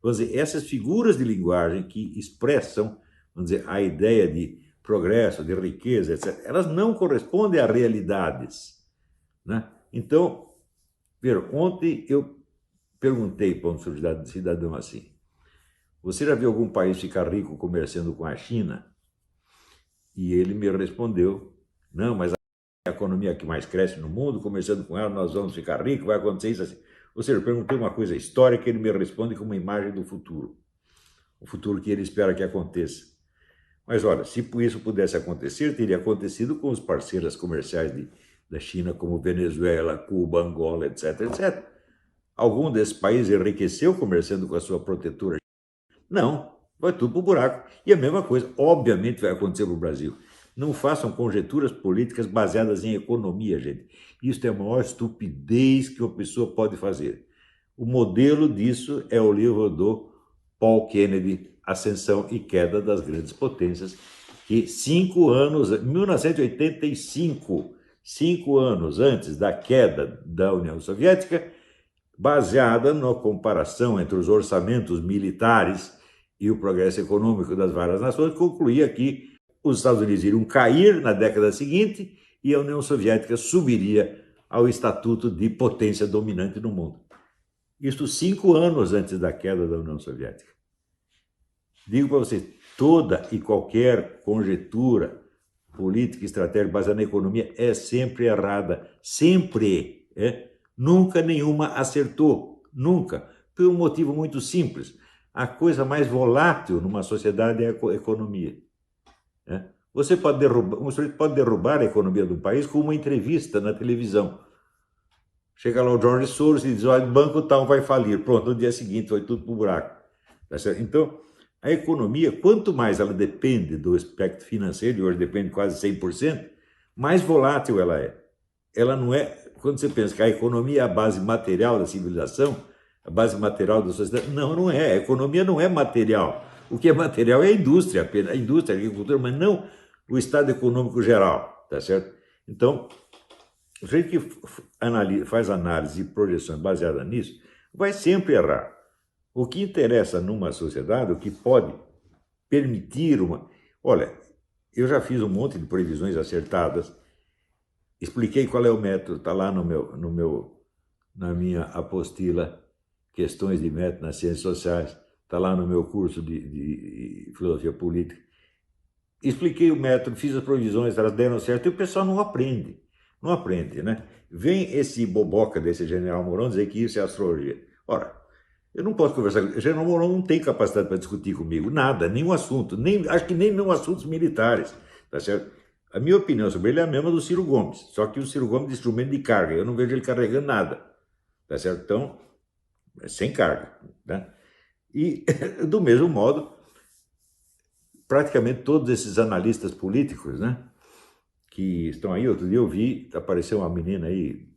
vamos dizer, essas figuras de linguagem que expressam, vamos dizer, a ideia de progresso, de riqueza, etc., elas não correspondem a realidades, né? Então, ontem eu perguntei para um cidadão assim: você já viu algum país ficar rico comerciando com a China? E ele me respondeu: não, mas a economia que mais cresce no mundo, comerciando com ela, nós vamos ficar ricos, vai acontecer isso assim. Ou seja, eu perguntei uma coisa histórica, ele me responde com uma imagem do futuro, o futuro que ele espera que aconteça. Mas olha, se isso pudesse acontecer, teria acontecido com os parceiros comerciais da China, como Venezuela, Cuba, Angola, etc, etc. Algum desses países enriqueceu comerciando com a sua protetora? Não, vai tudo para o buraco. E a mesma coisa, obviamente, vai acontecer para o Brasil. Não façam conjecturas políticas baseadas em economia, gente. Isso é a maior estupidez que uma pessoa pode fazer. O modelo disso é o livro do Paul Kennedy, Ascensão e Queda das Grandes Potências, que 5 anos, 1985, 5 anos antes da queda da União Soviética, baseada na comparação entre os orçamentos militares e o progresso econômico das várias nações, concluía que os Estados Unidos iriam cair na década seguinte e a União Soviética subiria ao estatuto de potência dominante no mundo. Isso 5 anos antes da queda da União Soviética. Digo para vocês, toda e qualquer conjectura política e estratégica baseada na economia é sempre errada, sempre. Nunca nenhuma acertou, nunca, por um motivo muito simples. A coisa mais volátil numa sociedade é a economia. Você pode derrubar a economia do país com uma entrevista na televisão. Chega lá o George Soros e diz: olha, o banco tal vai falir. Pronto, no dia seguinte vai tudo para o buraco. Tá certo? Então, a economia, quanto mais ela depende do aspecto financeiro, e hoje depende quase 100%, mais volátil ela é. Ela não é, quando você pensa que a economia é a base material da civilização, a base material da sociedade, não é. A economia não é material. O que é material é a indústria, a agricultura, mas não o estado econômico geral, tá certo? Então, o jeito que faz análise e projeções baseadas nisso, vai sempre errar. O que interessa numa sociedade, o que pode permitir uma... Olha, eu já fiz um monte de previsões acertadas, expliquei qual é o método, está lá na minha apostila, Questões de Método nas Ciências Sociais, está lá no meu curso de Filosofia Política. Expliquei o método, fiz as previsões, elas deram certo, e o pessoal não aprende. Não aprende, né? Vem esse boboca desse general Mourão dizer que isso é astrologia. Ora, eu não posso conversar com... O general Mourão não tem capacidade para discutir comigo, nada, nenhum assunto, acho que nem assuntos militares, tá certo? A minha opinião sobre ele é a mesma do Ciro Gomes, só que o Ciro Gomes é instrumento de carga, eu não vejo ele carregando nada, tá certo? Então, sem carga, né? E, do mesmo modo, praticamente todos esses analistas políticos, né, que estão aí, outro dia eu vi, apareceu uma menina aí,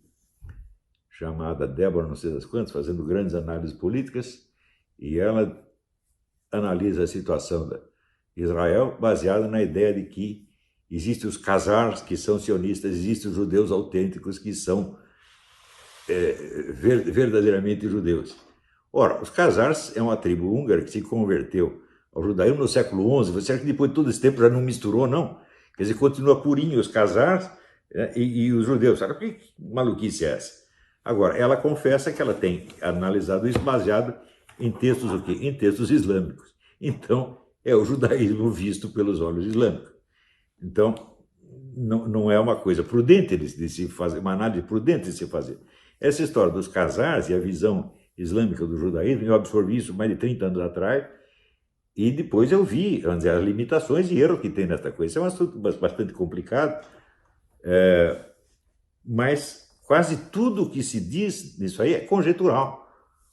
chamada Débora, não sei das quantas, fazendo grandes análises políticas, e ela analisa a situação de Israel baseada na ideia de que existem os khazars, que são sionistas, existem os judeus autênticos, que são verdadeiramente judeus. Ora, os khazars é uma tribo húngara que se converteu ao judaísmo no século XI. Você acha que depois de todo esse tempo já não misturou, não? Quer dizer, continua purinho os khazars e os judeus. Sabe que maluquice é essa? Agora, ela confessa que ela tem analisado isso baseado em textos o quê? Em textos islâmicos. Então, é o judaísmo visto pelos olhos islâmicos. Então, não é uma coisa prudente de se fazer, uma análise prudente de se fazer. Essa história dos khazars e a visão islâmica do judaísmo, eu absorvi isso mais de 30 anos atrás, e depois eu vi, vamos dizer, as limitações e erros que tem nessa coisa. Isso é um assunto bastante complicado, mas quase tudo o que se diz nisso aí é conjectural,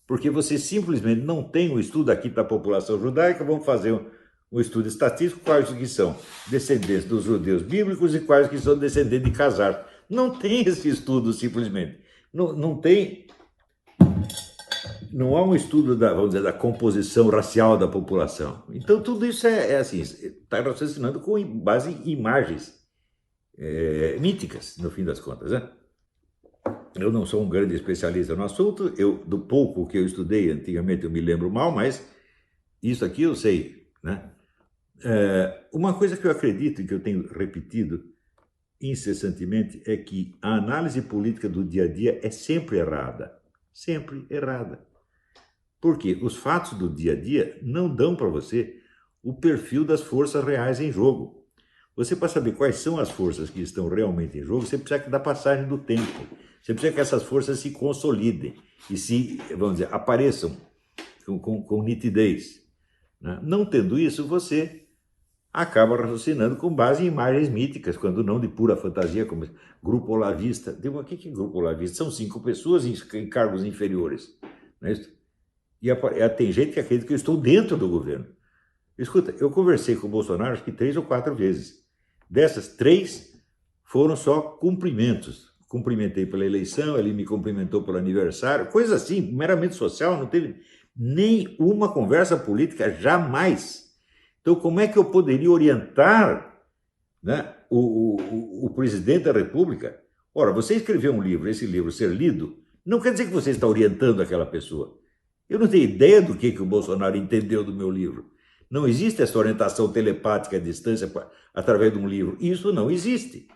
porque você simplesmente não tem um estudo aqui da população judaica. Vamos fazer um estudo estatístico, quais que são descendentes dos judeus bíblicos e quais que são descendentes de khazars. Não tem esse estudo simplesmente. Não tem... Não há um estudo vamos dizer, da composição racial da população. Então, tudo isso assim, está raciocinando com base em imagens míticas, no fim das contas, né? eu não sou um grande especialista no assunto, do pouco que eu estudei antigamente eu me lembro mal, mas isso aqui eu sei, né? Uma coisa que eu acredito e que eu tenho repetido incessantemente é que a análise política do dia a dia é sempre errada. Sempre errada. Porque os fatos do dia a dia não dão para você o perfil das forças reais em jogo. Você, para saber quais são as forças que estão realmente em jogo, você precisa da passagem do tempo. Você precisa que essas forças se consolidem e se, vamos dizer, apareçam com nitidez. Né? Não tendo isso, você acaba raciocinando com base em imagens míticas, quando não de pura fantasia, como Grupo Olavista. O que é Grupo Olavista? São 5 pessoas em cargos inferiores. Não é isso? E tem gente que acredita que eu estou dentro do governo. Escuta, eu conversei com o Bolsonaro acho que 3 ou 4 vezes. Dessas 3 foram só cumprimentos. Cumprimentei pela eleição, ele me cumprimentou pelo aniversário, coisa assim, meramente social, não teve nem uma conversa política, jamais. Então, como é que eu poderia orientar, né, o presidente da República? Ora, você escreveu um livro, esse livro ser lido, não quer dizer que você está orientando aquela pessoa. Eu não tenho ideia do que o Bolsonaro entendeu do meu livro. Não existe essa orientação telepática à distância através de um livro. Isso não existe.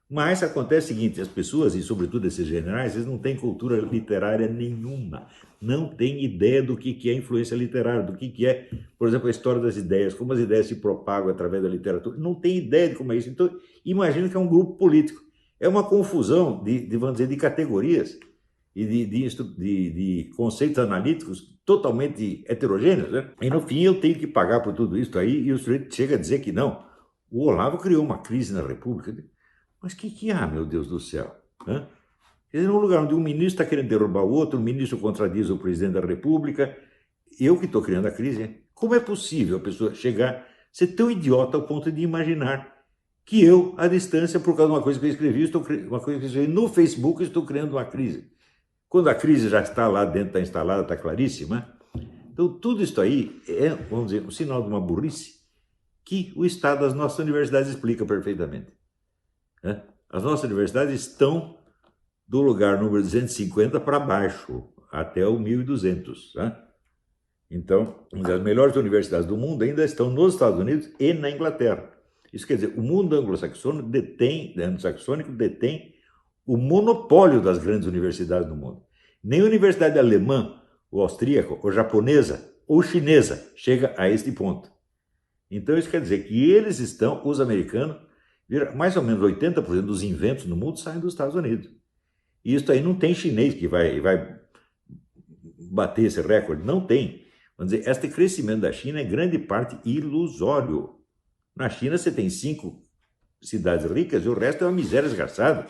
Mas acontece o seguinte, as pessoas, e sobretudo esses generais, eles não têm cultura literária nenhuma. Não têm ideia do que é influência literária, do que é, por exemplo, a história das ideias, como as ideias se propagam através da literatura. Não tem ideia de como é isso. Então, imagina que é um grupo político. É uma confusão vamos dizer, de categorias e de conceitos analíticos totalmente heterogêneos, né? E no fim eu tenho que pagar por tudo isso aí e o sujeito chega a dizer que não. O Olavo criou uma crise na República. Mas o que há, meu Deus do céu? Hã? Quer dizer, num lugar onde um ministro está querendo derrubar o outro, o ministro contradiz o presidente da República, eu que estou criando a crise, como é possível a pessoa chegar, ser tão idiota ao ponto de imaginar que eu, à distância, por causa de uma coisa que eu escrevi, uma coisa que eu escrevi no Facebook, estou criando uma crise? Quando a crise já está lá dentro, está instalada, está claríssima. Então, tudo isso aí é, vamos dizer, um sinal de uma burrice que o Estado das nossas universidades explica perfeitamente. Né? As nossas universidades estão do lugar número 250 para baixo, até o 1200. Né? Então, as melhores universidades do mundo ainda estão nos Estados Unidos e na Inglaterra. Isso quer dizer, o mundo anglo-saxônico detém o monopólio das grandes universidades do mundo. Nem a universidade alemã, ou austríaca, ou japonesa, ou chinesa chega a este ponto. Então, isso quer dizer que eles estão, os americanos, mais ou menos 80% dos inventos no mundo saem dos Estados Unidos. E isso aí não tem chinês que vai bater esse recorde, não tem. Vamos dizer, este crescimento da China é grande parte ilusório. Na China você tem 5 cidades ricas e o resto é uma miséria esgarçada.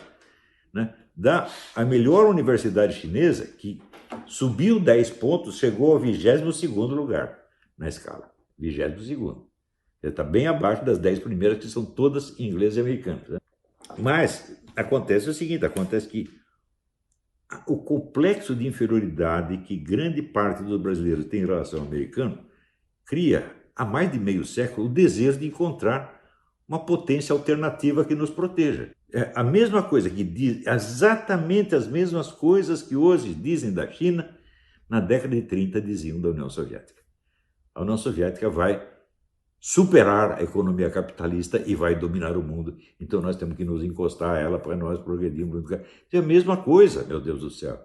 Né? A melhor universidade chinesa, que subiu 10 pontos, chegou ao 22º lugar na escala. 22º. Está bem abaixo das 10 primeiras, que são todas ingleses e americanas. Né? Mas acontece o seguinte, acontece que o complexo de inferioridade que grande parte dos brasileiros tem em relação ao americano cria, há mais de meio século, o desejo de encontrar uma potência alternativa que nos proteja. É a mesma coisa que diz, exatamente as mesmas coisas que hoje dizem da China, na década de 30 diziam da União Soviética. A União Soviética vai superar a economia capitalista e vai dominar o mundo. Então nós temos que nos encostar a ela para nós progredirmos. É a mesma coisa, meu Deus do céu.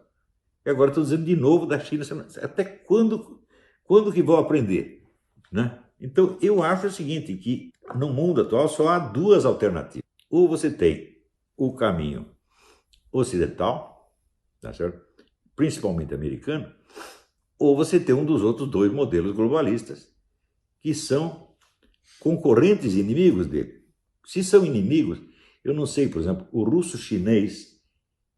E agora estou dizendo de novo da China. Até quando que vão aprender? Né? Então eu acho o seguinte, que no mundo atual só há 2 alternativas. Ou você tem o caminho ocidental, tá certo? Principalmente americano, ou você tem um dos outros 2 modelos globalistas, que são concorrentes e inimigos dele. Se são inimigos, eu não sei, por exemplo, o russo-chinês,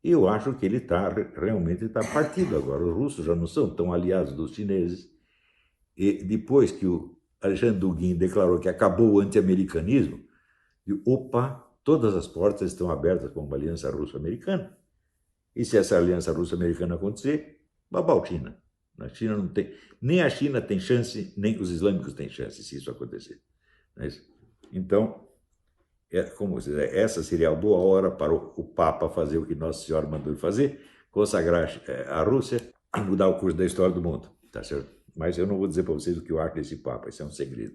eu acho que ele realmente está partido agora. Os russos já não são tão aliados dos chineses. E depois que o Alexandre Dugin declarou que acabou o anti-americanismo, opa, todas as portas estão abertas para uma aliança russo-americana. E se essa aliança russo-americana acontecer, babaltina. Na China não tem, nem a China tem chance, nem os islâmicos têm chance se isso acontecer. Então, como dizer, essa seria a boa hora para o Papa fazer o que Nossa Senhora mandou ele fazer, consagrar a Rússia e mudar o curso da história do mundo, tá certo? Mas eu não vou dizer para vocês o que eu acho desse Papa, isso é um segredo.